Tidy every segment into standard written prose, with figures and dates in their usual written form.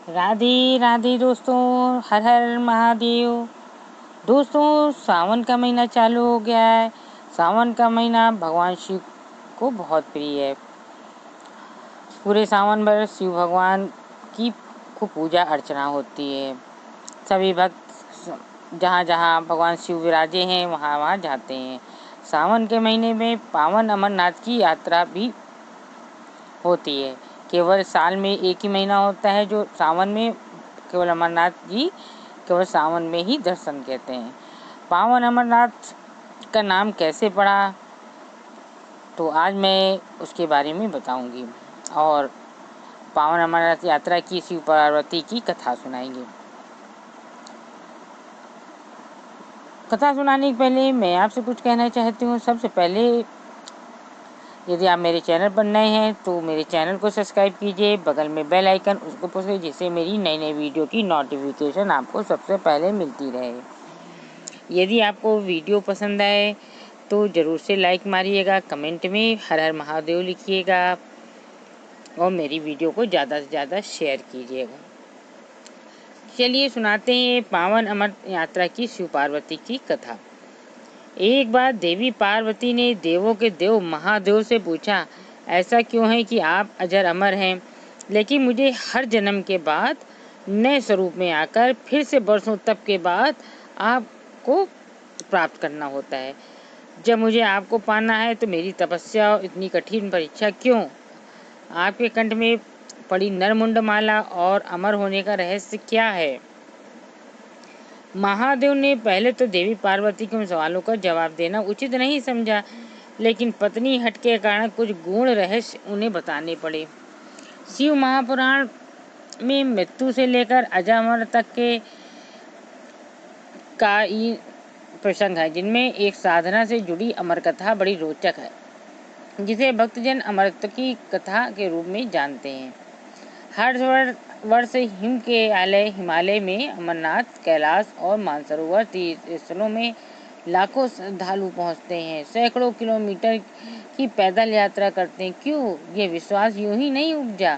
राधे राधे दोस्तों, हर हर महादेव। दोस्तों, सावन का महीना चालू हो गया है। सावन का महीना भगवान शिव को बहुत प्रिय है। पूरे सावन भर शिव भगवान की खूब पूजा अर्चना होती है। सभी भक्त जहाँ जहाँ भगवान शिव विराजे हैं वहाँ वहाँ जाते हैं। सावन के महीने में पावन अमरनाथ की यात्रा भी होती है। केवल साल में एक ही महीना होता है जो सावन में केवल अमरनाथ जी केवल सावन में ही दर्शन कहते हैं। पावन अमरनाथ का नाम कैसे पड़ा, तो आज मैं उसके बारे में बताऊंगी और पावन अमरनाथ यात्रा की शिव पार्वती की कथा सुनाएंगे। कथा सुनाने के पहले मैं आपसे कुछ कहना चाहती हूँ। सबसे पहले, यदि आप मेरे चैनल पर नए हैं तो मेरे चैनल को सब्सक्राइब कीजिए, बगल में बेल आइकन उसको प्रेस कीजिए, जिससे मेरी नई नई वीडियो की नोटिफिकेशन आपको सबसे पहले मिलती रहे। यदि आपको वीडियो पसंद आए तो ज़रूर से लाइक मारिएगा, कमेंट में हर हर महादेव लिखिएगा और मेरी वीडियो को ज़्यादा से ज़्यादा शेयर कीजिएगा। चलिए सुनाते हैं पावन अमर यात्रा की शिव पार्वती की कथा। एक बार देवी पार्वती ने देवों के देव महादेव से पूछा, ऐसा क्यों है कि आप अजर अमर हैं, लेकिन मुझे हर जन्म के बाद नए स्वरूप में आकर फिर से वर्षों तप के बाद आपको प्राप्त करना होता है। जब मुझे आपको पाना है तो मेरी तपस्या और इतनी कठिन परीक्षा क्यों? आपके कंठ में पड़ी नरमुंड माला और अमर होने का रहस्य क्या है? महादेव ने पहले तो देवी पार्वती के उन सवालों का जवाब देना उचित नहीं समझा, लेकिन पत्नी हट के कारण कुछ गूढ़ रहस्य उन्हें बताने पड़े। शिव महापुराण में मृत्यु से लेकर अजर तक के का प्रसंग है, जिनमें एक साधना से जुड़ी अमर कथा बड़ी रोचक है, जिसे भक्तजन अमरत्व की कथा के रूप में जानते हैं। हर वर्ष हिमालय में अमरनाथ, कैलाश और मानसरोवर तीर्थ स्थलों में लाखों श्रद्धालु पहुंचते हैं, सैकड़ों किलोमीटर की पैदल यात्रा करते हैं। क्यों? ये विश्वास यूं ही नहीं उपजा।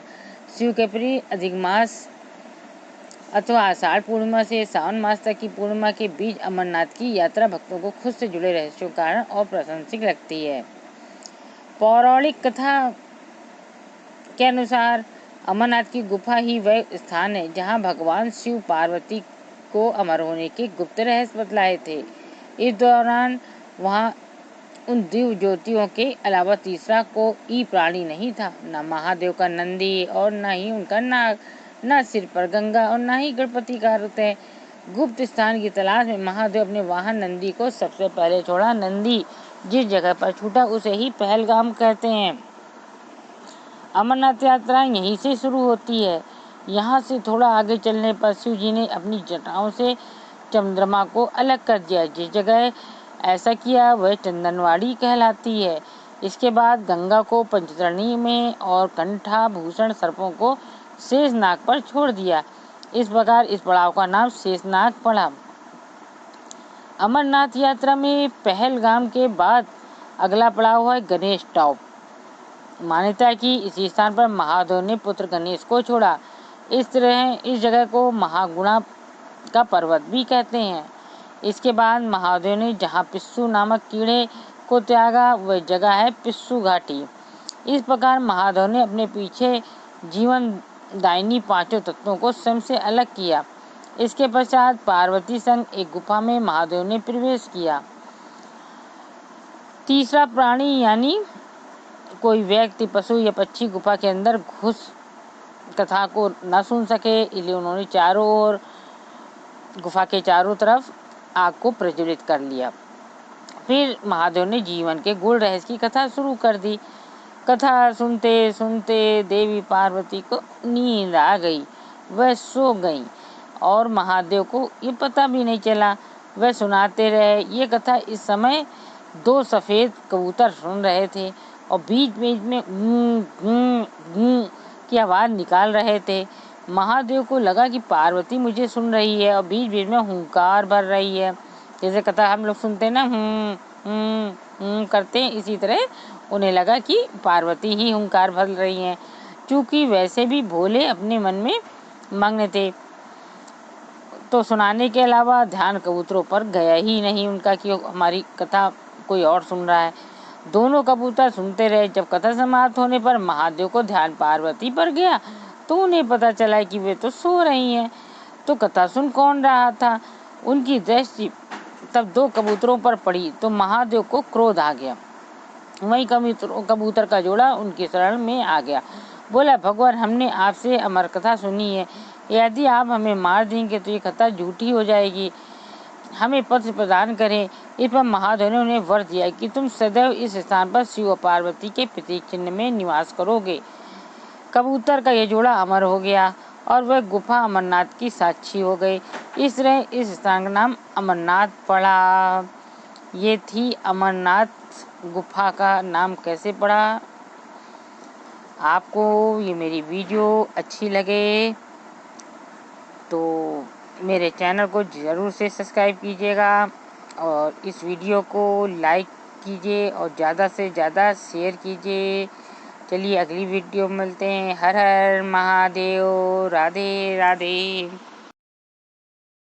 शिव के प्रिय अधिक मास अथवा आषाढ़ पूर्णिमा से सावन मास तक की पूर्णिमा के बीच अमरनाथ की यात्रा भक्तों को खुद से जुड़े रहस्यों कारण और प्रासंगिक लगती है। पौराणिक कथा के अनुसार अमरनाथ की गुफा ही वह स्थान है जहां भगवान शिव पार्वती को अमर होने के गुप्त रहस्य बतलाए थे। इस दौरान वहां उन दिव्य ज्योतियों के अलावा तीसरा कोई प्राणी नहीं था, न महादेव का नंदी और न ही उनका नाग, न सिर पर गंगा और न ही गणपति का रथ है। गुप्त स्थान की तलाश में महादेव अपने वाहन नंदी को सबसे पहले छोड़ा। नंदी जिस जगह पर छूटा उसे ही पहलगाम कहते हैं। अमरनाथ यात्रा यहीं से शुरू होती है। यहाँ से थोड़ा आगे चलने पर शिव जी ने अपनी जटाओं से चंद्रमा को अलग कर दिया। जिस जगह ऐसा किया वह चंदनवाड़ी कहलाती है। इसके बाद गंगा को पंचतरणी में और कंठाभूषण सर्पों को शेषनाग पर छोड़ दिया। इस प्रकार इस पड़ाव का नाम शेषनाग पड़ा। अमरनाथ यात्रा में पहलगाम के बाद अगला पड़ाव है गणेश टॉप। मान्यता है कि इसी स्थान पर महादेव ने पुत्र गणेश को छोड़ा। इस तरह इस जगह को महागुणा का पर्वत भी कहते हैं। इसके बाद महादेव ने जहाँ पिस्सू नामक कीड़े को त्यागा वह जगह है पिस्सू घाटी। इस प्रकार महादेव ने अपने पीछे जीवन दायिनी पांचों तत्वों को स्वयं से अलग किया। इसके पश्चात पार्वती संग एक गुफा में महादेव ने प्रवेश किया। तीसरा प्राणी यानी कोई व्यक्ति, पशु या पक्षी गुफा के अंदर घुस कथा को न सुन सके, इसलिए उन्होंने चारों ओर गुफा के चारों तरफ आग को प्रज्वलित कर लिया। फिर महादेव ने जीवन के गूढ़ रहस्य की कथा शुरू कर दी। कथा सुनते सुनते देवी पार्वती को नींद आ गई। वह सो गई और महादेव को ये पता भी नहीं चला। वह सुनाते रहे। ये कथा इस समय दो सफ़ेद कबूतर सुन रहे थे और बीच बीच में की आवाज़ निकाल रहे थे। महादेव को लगा कि पार्वती मुझे सुन रही है और बीच बीच में हुंकार भर रही है। जैसे कथा हम लोग सुनते हैं ना, करते हैं, इसी तरह उन्हें लगा कि पार्वती ही हुंकार भर रही हैं। चूँकि वैसे भी भोले अपने मन में मग्न थे, तो सुनाने के अलावा ध्यान कबूतरों पर गया ही नहीं उनका कि हमारी कथा कोई और सुन रहा है। दोनों कबूतर सुनते रहे। जब कथा समाप्त होने पर महादेव को ध्यान पार्वती पर गया तो उन्हें पता चला कि वे तो सो रही हैं, तो कथा सुन कौन रहा था। उनकी दृष्टि तब दो कबूतरों पर पड़ी तो महादेव को क्रोध आ गया। वहीं कबूतर का जोड़ा उनकी शरण में आ गया। बोला, भगवान, हमने आपसे अमर कथा सुनी है, यदि आप हमें मार देंगे तो ये कथा झूठी हो जाएगी, हमें पत्र प्रदान करें। इस पर महादेव ने उन्हें वर दिया कि तुम सदैव इस स्थान पर शिव और पार्वती के प्रतीक चिन्ह में निवास करोगे। कबूतर का यह जोड़ा अमर हो गया और वह गुफा अमरनाथ की साक्षी हो गई। इस तरह इस स्थान का नाम अमरनाथ पड़ा। ये थी अमरनाथ गुफा का नाम कैसे पड़ा। आपको ये मेरी वीडियो अच्छी लगे तो मेरे चैनल को ज़रूर से सब्सक्राइब कीजिएगा और इस वीडियो को लाइक कीजिए और ज़्यादा से ज़्यादा शेयर कीजिए। चलिए अगली वीडियो में मिलते हैं। हर हर महादेव। राधे राधे।